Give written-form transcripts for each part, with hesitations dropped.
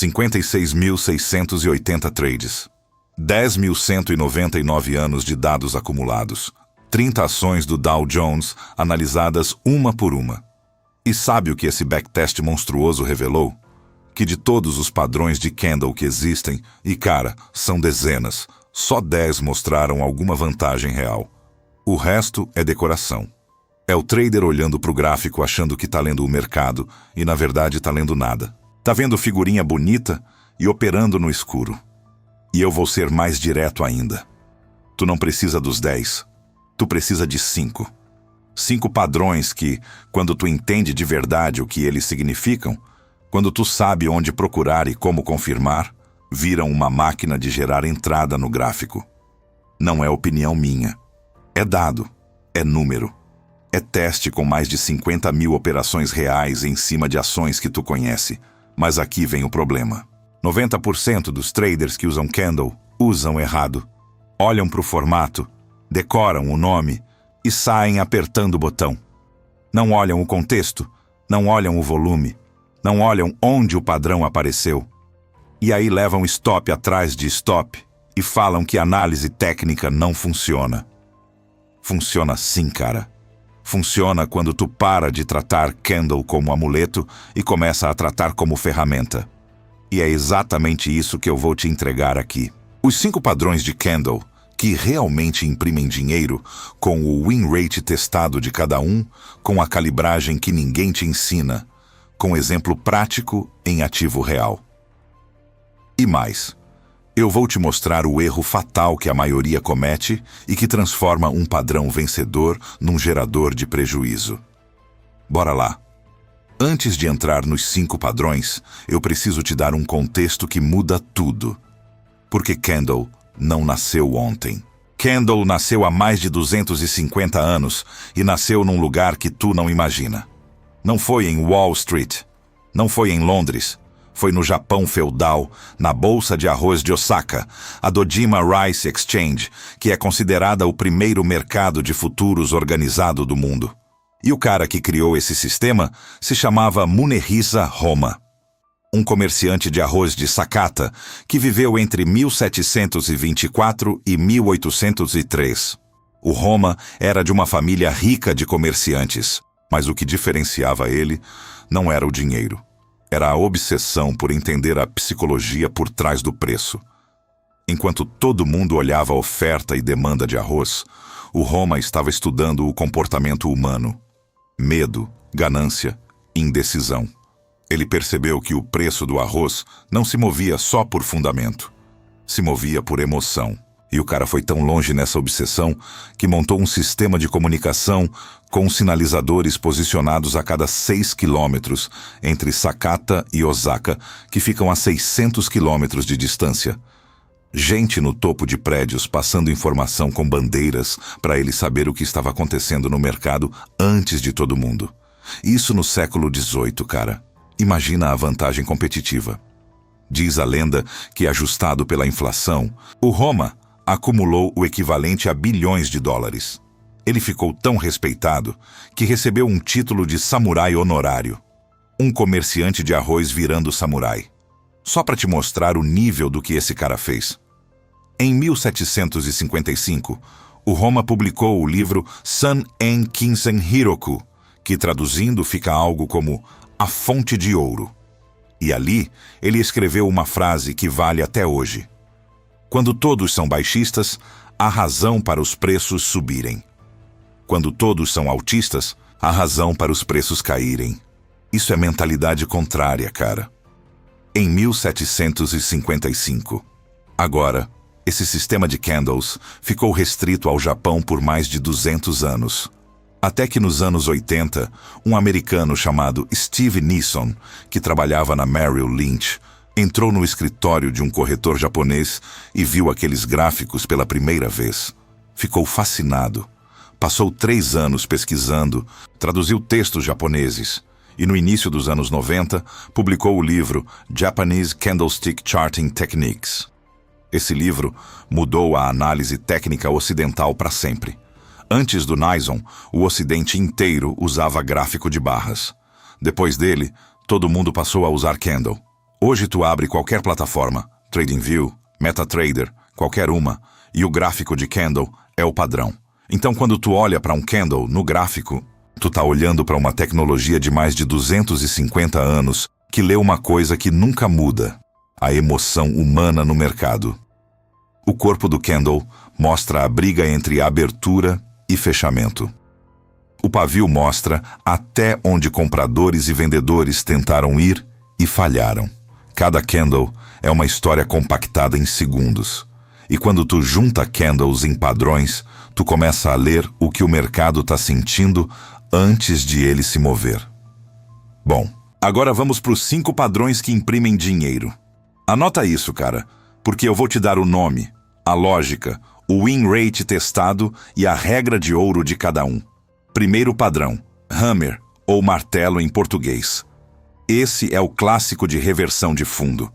56.680 trades. 10.199 anos de dados acumulados. 30 ações do Dow Jones analisadas uma por uma. E sabe o que esse backtest monstruoso revelou? Que de todos os padrões de candle que existem, e cara, são dezenas, só 10 mostraram alguma vantagem real. O resto é decoração. É o trader olhando para o gráfico achando que está lendo o mercado e na verdade está lendo nada. Tá vendo figurinha bonita e operando no escuro. E eu vou ser mais direto ainda. Tu não precisa dos 10. Tu precisa de 5. 5 padrões que, quando tu entende de verdade o que eles significam, quando tu sabe onde procurar e como confirmar, viram uma máquina de gerar entrada no gráfico. Não é opinião minha. É dado. É número. É teste com mais de 50 mil operações reais em cima de ações que tu conhece. Mas aqui vem o problema. 90% dos traders que usam candle usam errado. Olham para o formato, decoram o nome e saem apertando o botão. Não olham o contexto, não olham o volume, não olham onde o padrão apareceu. E aí levam stop atrás de stop e falam que análise técnica não funciona. Funciona sim, cara. Funciona quando tu para de tratar candle como amuleto e começa a tratar como ferramenta. E é exatamente isso que eu vou te entregar aqui. Os 5 padrões de candle que realmente imprimem dinheiro, com o win rate testado de cada um, com a calibragem que ninguém te ensina, com exemplo prático em ativo real. E mais, eu vou te mostrar o erro fatal que a maioria comete e que transforma um padrão vencedor num gerador de prejuízo. Bora lá! Antes de entrar nos 5 padrões, eu preciso te dar um contexto que muda tudo. Porque candle não nasceu ontem. Candle nasceu há mais de 250 anos e nasceu num lugar que tu não imagina. Não foi em Wall Street, não foi em Londres, foi no Japão feudal, na Bolsa de Arroz de Osaka, a Dojima Rice Exchange, que é considerada o primeiro mercado de futuros organizado do mundo. E o cara que criou esse sistema se chamava Munehisa Roma, um comerciante de arroz de Sakata que viveu entre 1724 e 1803. O Roma era de uma família rica de comerciantes, mas o que diferenciava ele não era o dinheiro. Era a obsessão por entender a psicologia por trás do preço. Enquanto todo mundo olhava a oferta e demanda de arroz, o Roma estava estudando o comportamento humano. Medo, ganância, indecisão. Ele percebeu que o preço do arroz não se movia só por fundamento. Se movia por emoção. E o cara foi tão longe nessa obsessão que montou um sistema de comunicação com sinalizadores posicionados a cada 6 quilômetros entre Sakata e Osaka, que ficam a 600 quilômetros de distância. Gente no topo de prédios passando informação com bandeiras para ele saber o que estava acontecendo no mercado antes de todo mundo. Isso no século XVIII, cara. Imagina a vantagem competitiva. Diz a lenda que, ajustado pela inflação, o Roma acumulou o equivalente a bilhões de dólares. Ele ficou tão respeitado que recebeu um título de samurai honorário. Um comerciante de arroz virando samurai. Só para te mostrar o nível do que esse cara fez. Em 1755, o Roma publicou o livro Sun en Kinsen Hiroku, que traduzindo fica algo como A Fonte de Ouro. E ali ele escreveu uma frase que vale até hoje. Quando todos são baixistas, há razão para os preços subirem. Quando todos são altistas, há razão para os preços caírem. Isso é mentalidade contrária, cara. Em 1755. Agora, esse sistema de candles ficou restrito ao Japão por mais de 200 anos. Até que nos anos 80, um americano chamado Steve Nisson, que trabalhava na Merrill Lynch, entrou no escritório de um corretor japonês e viu aqueles gráficos pela primeira vez. Ficou fascinado. Passou 3 anos pesquisando, traduziu textos japoneses e no início dos anos 90 publicou o livro Japanese Candlestick Charting Techniques. Esse livro mudou a análise técnica ocidental para sempre. Antes do Nison, o Ocidente inteiro usava gráfico de barras. Depois dele, todo mundo passou a usar candle. Hoje tu abre qualquer plataforma, TradingView, MetaTrader, qualquer uma, e o gráfico de candle é o padrão. Então quando tu olha para um candle no gráfico, tu tá olhando para uma tecnologia de mais de 250 anos que lê uma coisa que nunca muda: a emoção humana no mercado. O corpo do candle mostra a briga entre abertura e fechamento. O pavio mostra até onde compradores e vendedores tentaram ir e falharam. Cada candle é uma história compactada em segundos. E quando tu junta candles em padrões, tu começa a ler o que o mercado está sentindo antes de ele se mover. Bom, agora vamos para os 5 padrões que imprimem dinheiro. Anota isso, cara, porque eu vou te dar o nome, a lógica, o win rate testado e a regra de ouro de cada um. Primeiro padrão, hammer, ou martelo em português. Esse é o clássico de reversão de fundo.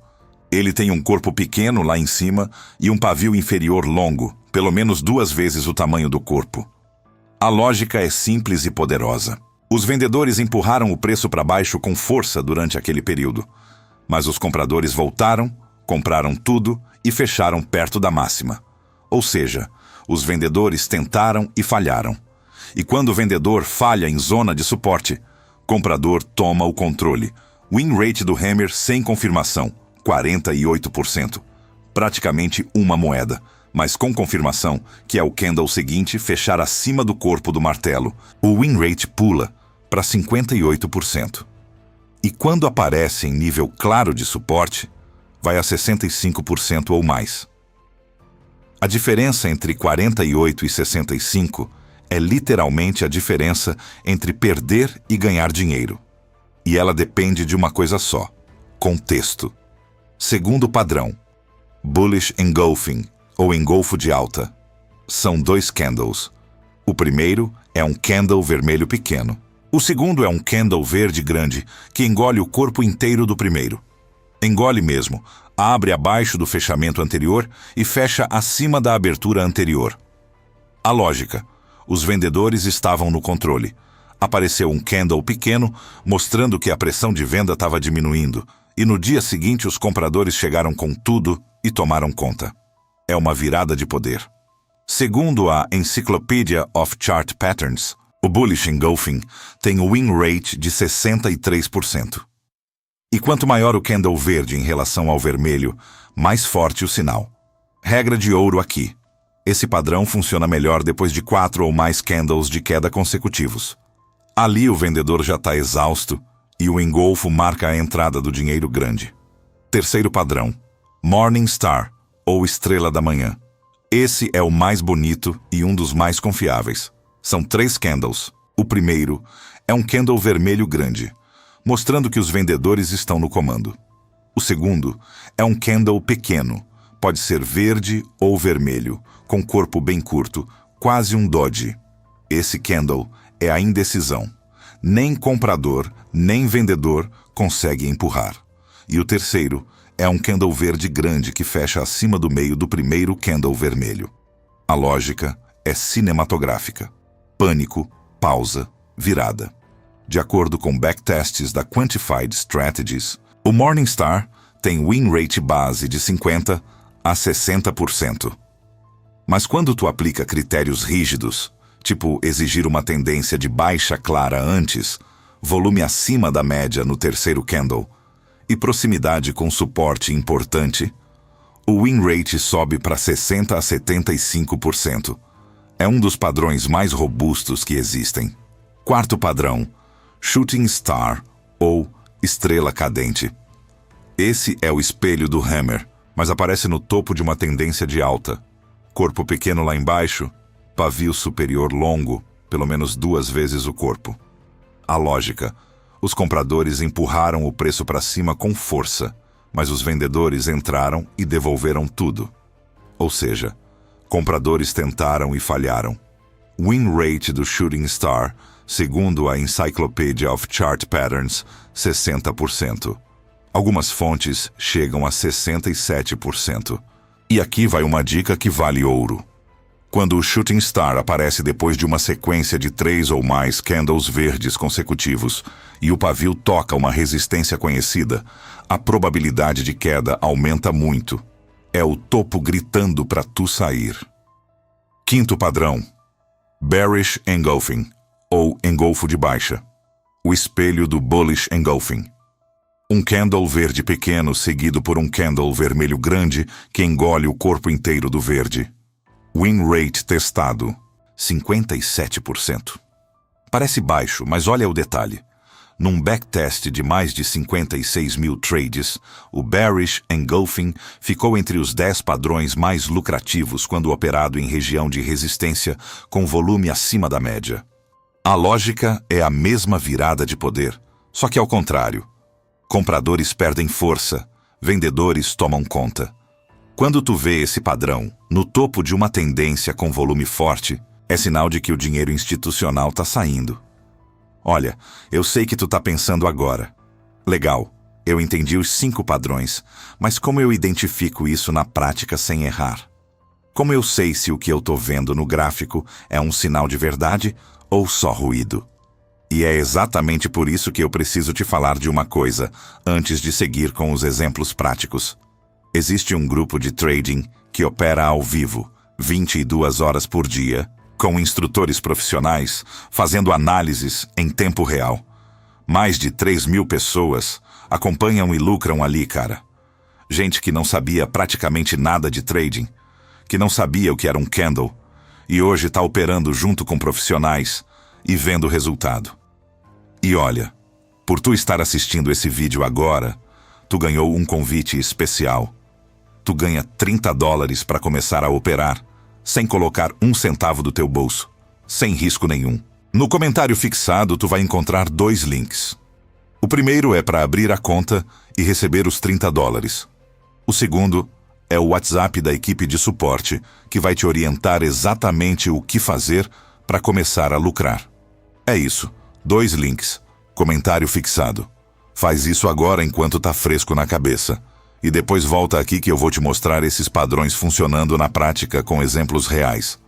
Ele tem um corpo pequeno lá em cima e um pavio inferior longo, pelo menos 2 vezes o tamanho do corpo. A lógica é simples e poderosa. Os vendedores empurraram o preço para baixo com força durante aquele período, mas os compradores voltaram, compraram tudo e fecharam perto da máxima. Ou seja, os vendedores tentaram e falharam. E quando o vendedor falha em zona de suporte, comprador toma o controle. Win rate do hammer sem confirmação, 48%. Praticamente uma moeda, mas com confirmação, que é o candle seguinte fechar acima do corpo do martelo. O win rate pula para 58%. E quando aparece em nível claro de suporte, vai a 65% ou mais. A diferença entre 48 e 65 é literalmente a diferença entre perder e ganhar dinheiro. E ela depende de uma coisa só: contexto. Segundo padrão, bullish engulfing, ou engolfo de alta. São 2 candles. O primeiro é um candle vermelho pequeno. O segundo é um candle verde grande que engole o corpo inteiro do primeiro. Engole mesmo, abre abaixo do fechamento anterior e fecha acima da abertura anterior. A lógica: os vendedores estavam no controle. Apareceu um candle pequeno, mostrando que a pressão de venda estava diminuindo, e no dia seguinte os compradores chegaram com tudo e tomaram conta. É uma virada de poder. Segundo a Encyclopedia of Chart Patterns, o bullish engulfing tem o win rate de 63%. E quanto maior o candle verde em relação ao vermelho, mais forte o sinal. Regra de ouro aqui: esse padrão funciona melhor depois de 4 ou mais candles de queda consecutivos. Ali o vendedor já está exausto e o engolfo marca a entrada do dinheiro grande. Terceiro padrão, Morning Star, ou estrela da manhã. Esse é o mais bonito e um dos mais confiáveis. São 3 candles. O primeiro é um candle vermelho grande, mostrando que os vendedores estão no comando. O segundo é um candle pequeno, pode ser verde ou vermelho, com corpo bem curto, quase um doji. Esse candle é a indecisão. Nem comprador, nem vendedor consegue empurrar. E o terceiro é um candle verde grande que fecha acima do meio do primeiro candle vermelho. A lógica é cinematográfica. Pânico, pausa, virada. De acordo com backtests da Quantified Strategies, o Morningstar tem win rate base de 50% a 60%. Mas quando tu aplica critérios rígidos, tipo exigir uma tendência de baixa clara antes, volume acima da média no terceiro candle e proximidade com suporte importante, o win rate sobe para 60% a 75%. É um dos padrões mais robustos que existem. Quarto padrão, Shooting Star, ou estrela cadente. Esse é o espelho do hammer, mas aparece no topo de uma tendência de alta. Corpo pequeno lá embaixo, pavio superior longo, pelo menos 2 vezes o corpo. A lógica: os compradores empurraram o preço para cima com força, mas os vendedores entraram e devolveram tudo. Ou seja, compradores tentaram e falharam. Win rate do Shooting Star, segundo a Encyclopedia of Chart Patterns, 60%. Algumas fontes chegam a 67%. E aqui vai uma dica que vale ouro. Quando o Shooting Star aparece depois de uma sequência de 3 ou mais candles verdes consecutivos e o pavio toca uma resistência conhecida, a probabilidade de queda aumenta muito. É o topo gritando para tu sair. Quinto padrão: Bearish Engulfing, ou engolfo de baixa. O espelho do Bullish Engulfing. Um candle verde pequeno seguido por um candle vermelho grande que engole o corpo inteiro do verde. Win rate testado: 57%. Parece baixo, mas olha o detalhe. Num backtest de mais de 56 mil trades, o Bearish Engulfing ficou entre os 10 padrões mais lucrativos quando operado em região de resistência com volume acima da média. A lógica é a mesma virada de poder, só que ao contrário. Compradores perdem força, vendedores tomam conta. Quando tu vê esse padrão no topo de uma tendência com volume forte, é sinal de que o dinheiro institucional está saindo. Olha, eu sei que tu tá pensando agora. Legal, eu entendi os 5 padrões, mas como eu identifico isso na prática sem errar? Como eu sei se o que eu tô vendo no gráfico é um sinal de verdade ou só ruído? E é exatamente por isso que eu preciso te falar de uma coisa, antes de seguir com os exemplos práticos. Existe um grupo de trading que opera ao vivo, 22 horas por dia, com instrutores profissionais, fazendo análises em tempo real. Mais de 3.000 pessoas acompanham e lucram ali, cara. Gente que não sabia praticamente nada de trading, que não sabia o que era um candle, e hoje está operando junto com profissionais e vendo o resultado. E olha, por tu estar assistindo esse vídeo agora, tu ganhou um convite especial. Tu ganha $30 para começar a operar, sem colocar 1 centavo do teu bolso, sem risco nenhum. No comentário fixado, tu vai encontrar 2 links. O primeiro é para abrir a conta e receber os $30. O segundo é o WhatsApp da equipe de suporte, que vai te orientar exatamente o que fazer para começar a lucrar. É isso, 2 links, comentário fixado. Faz isso agora enquanto tá fresco na cabeça. E depois volta aqui que eu vou te mostrar esses padrões funcionando na prática com exemplos reais.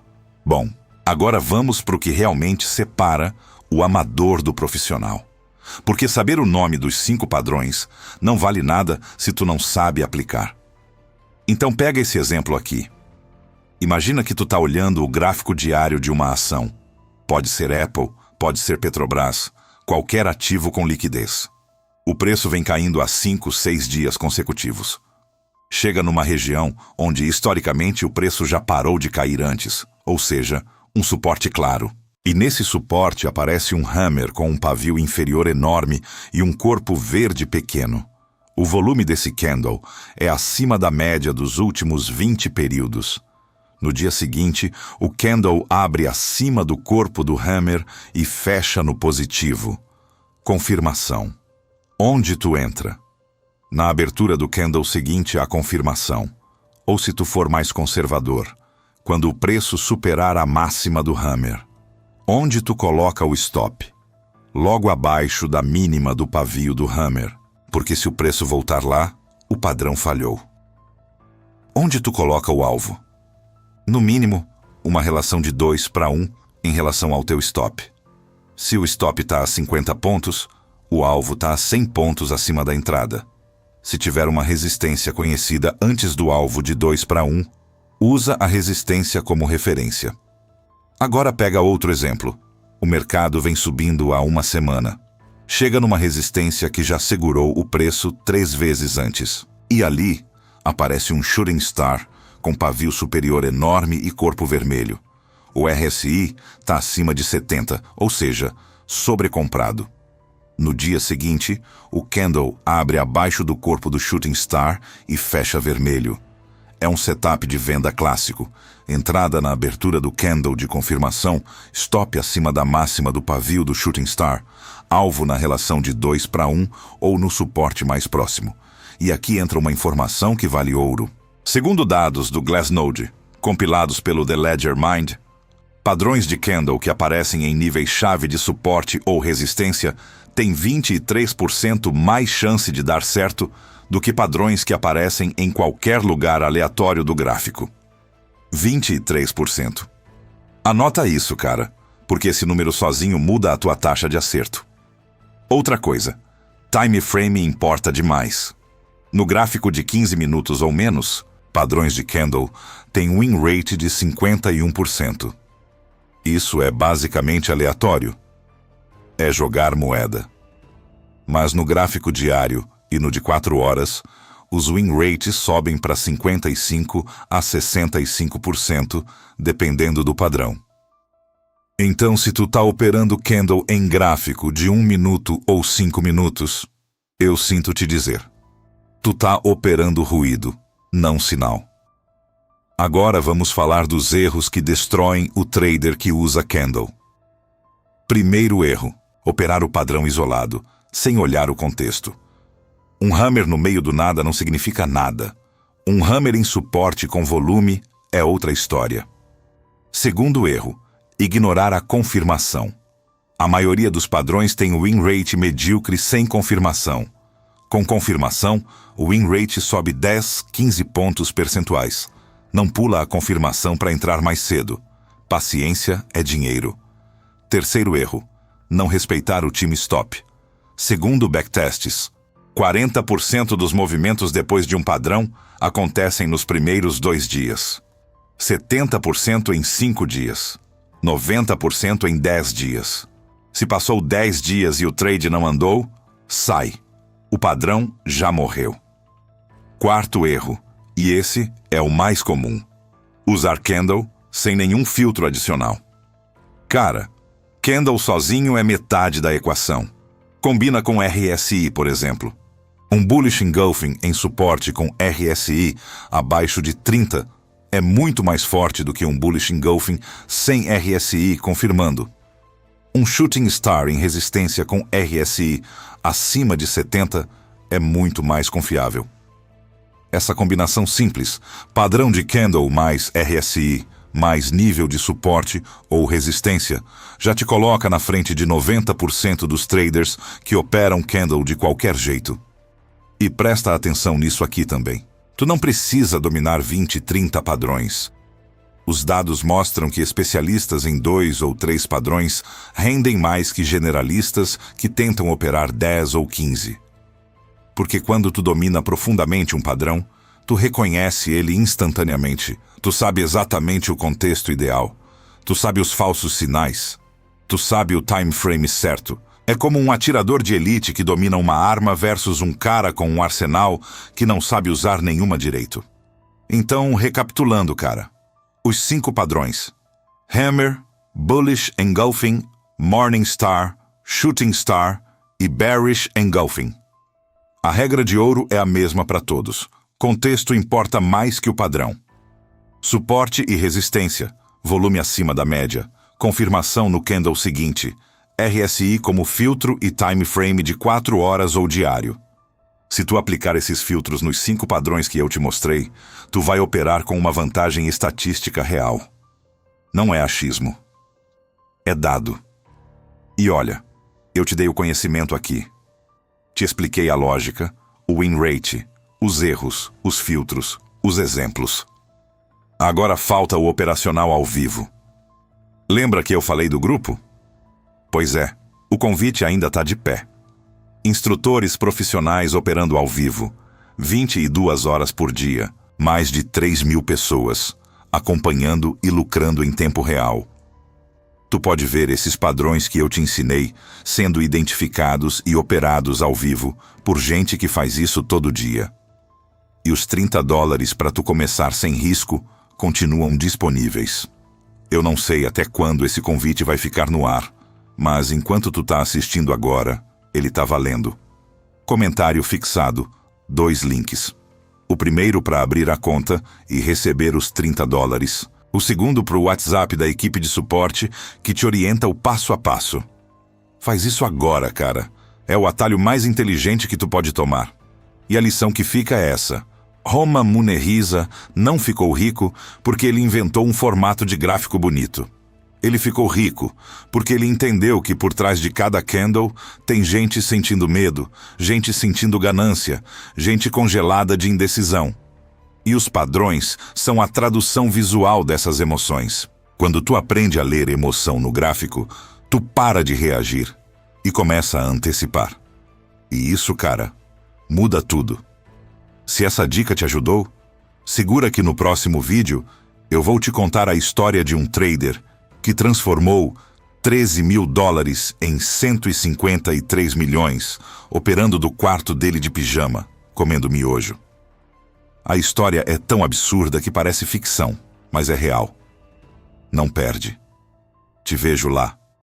Bom, agora vamos para o que realmente separa o amador do profissional. Porque saber o nome dos 5 padrões não vale nada se tu não sabe aplicar. Então pega esse exemplo aqui. Imagina que tu tá olhando o gráfico diário de uma ação. Pode ser Apple, pode ser Petrobras, qualquer ativo com liquidez. O preço vem caindo há 5, 6 dias consecutivos. Chega numa região onde, historicamente, o preço já parou de cair antes, ou seja, um suporte claro. E nesse suporte aparece um hammer com um pavio inferior enorme e um corpo verde pequeno. O volume desse candle é acima da média dos últimos 20 períodos. No dia seguinte, o candle abre acima do corpo do hammer e fecha no positivo. Confirmação. Onde tu entra? Na abertura do candle seguinte à confirmação. Ou se tu for mais conservador, quando o preço superar a máxima do hammer. Onde tu coloca o stop? Logo abaixo da mínima do pavio do hammer, porque se o preço voltar lá, o padrão falhou. Onde tu coloca o alvo? No mínimo, uma relação de 2:1 em relação ao teu stop. Se o stop está a 50 pontos, o alvo está a 100 pontos acima da entrada. Se tiver uma resistência conhecida antes do alvo de 2:1, usa a resistência como referência. Agora pega outro exemplo. O mercado vem subindo há uma semana. Chega numa resistência que já segurou o preço 3 vezes antes. E ali aparece um Shooting Star com pavio superior enorme e corpo vermelho. O RSI está acima de 70, ou seja, sobrecomprado. No dia seguinte, o candle abre abaixo do corpo do Shooting Star e fecha vermelho. É um setup de venda clássico. Entrada na abertura do candle de confirmação, stop acima da máxima do pavio do Shooting Star, alvo na relação de 2:1 ou no suporte mais próximo. E aqui entra uma informação que vale ouro. Segundo dados do Glassnode, compilados pelo The Ledger Mind, padrões de candle que aparecem em níveis-chave de suporte ou resistência têm 23% mais chance de dar certo do que padrões que aparecem em qualquer lugar aleatório do gráfico. 23%. Anota isso, cara, porque esse número sozinho muda a tua taxa de acerto. Outra coisa, time frame importa demais. No gráfico de 15 minutos ou menos, padrões de candle têm win rate de 51%. Isso é basicamente aleatório. É jogar moeda. Mas no gráfico diário e no de 4 horas, os win rates sobem para 55% a 65%, dependendo do padrão. Então, se tu tá operando candle em gráfico de 1 minuto ou 5 minutos, eu sinto te dizer, tu tá operando ruído, não sinal. Agora vamos falar dos erros que destroem o trader que usa candle. Primeiro erro, operar o padrão isolado, sem olhar o contexto. Um hammer no meio do nada não significa nada. Um hammer em suporte com volume é outra história. Segundo erro, ignorar a confirmação. A maioria dos padrões tem win rate medíocre sem confirmação. Com confirmação, o win rate sobe 10, 15 pontos percentuais. Não pula a confirmação para entrar mais cedo. Paciência é dinheiro. Terceiro erro, não respeitar o time stop. Segundo backtests, 40% dos movimentos depois de um padrão acontecem nos primeiros 2 dias. 70% em 5 dias. 90% em 10 dias. Se passou 10 dias e o trade não andou, sai. O padrão já morreu. Quarto erro, e esse é o mais comum. Usar candle sem nenhum filtro adicional. Cara, candle sozinho é metade da equação. Combina com RSI, por exemplo. Um bullish engulfing em suporte com RSI abaixo de 30 é muito mais forte do que um bullish engulfing sem RSI confirmando. Um shooting star em resistência com RSI acima de 70 é muito mais confiável. Essa combinação simples, padrão de candle mais RSI, mais nível de suporte ou resistência, já te coloca na frente de 90% dos traders que operam candle de qualquer jeito. E presta atenção nisso aqui também. Tu não precisa dominar 20, 30 padrões. Os dados mostram que especialistas em 2 ou 3 padrões rendem mais que generalistas que tentam operar 10 ou 15. Porque quando tu domina profundamente um padrão, tu reconhece ele instantaneamente. Tu sabe exatamente o contexto ideal. Tu sabe os falsos sinais. Tu sabe o time frame certo. É como um atirador de elite que domina uma arma versus um cara com um arsenal que não sabe usar nenhuma direito. Então, recapitulando, cara. Os 5 padrões. Hammer, Bullish Engulfing, Morning Star, Shooting Star e Bearish Engulfing. A regra de ouro é a mesma para todos. Contexto importa mais que o padrão. Suporte e resistência, volume acima da média, confirmação no candle seguinte, RSI como filtro e time frame de 4 horas ou diário. Se tu aplicar esses filtros nos 5 padrões que eu te mostrei, tu vai operar com uma vantagem estatística real. Não é achismo. É dado. E olha, eu te dei o conhecimento aqui. Te expliquei a lógica, o win rate, os erros, os filtros, os exemplos. Agora falta o operacional ao vivo. Lembra que eu falei do grupo? Pois é, o convite ainda está de pé. Instrutores profissionais operando ao vivo, 22 horas por dia, mais de 3.000 pessoas, acompanhando e lucrando em tempo real. Tu pode ver esses padrões que eu te ensinei sendo identificados e operados ao vivo por gente que faz isso todo dia. E os $30 para tu começar sem risco continuam disponíveis. Eu não sei até quando esse convite vai ficar no ar, mas enquanto tu tá assistindo agora, ele tá valendo. Comentário fixado, 2 links. O primeiro para abrir a conta e receber os $30. O segundo para o WhatsApp da equipe de suporte que te orienta o passo a passo. Faz isso agora, cara. É o atalho mais inteligente que tu pode tomar. E a lição que fica é essa. Roma Muneriza não ficou rico porque ele inventou um formato de gráfico bonito. Ele ficou rico porque ele entendeu que por trás de cada candle tem gente sentindo medo, gente sentindo ganância, gente congelada de indecisão. E os padrões são a tradução visual dessas emoções. Quando tu aprende a ler emoção no gráfico, tu para de reagir e começa a antecipar. E isso, cara, muda tudo. Se essa dica te ajudou, segura que no próximo vídeo eu vou te contar a história de um trader que transformou $13 mil em 153 milhões, operando do quarto dele de pijama, comendo miojo. A história é tão absurda que parece ficção, mas é real. Não perde. Te vejo lá.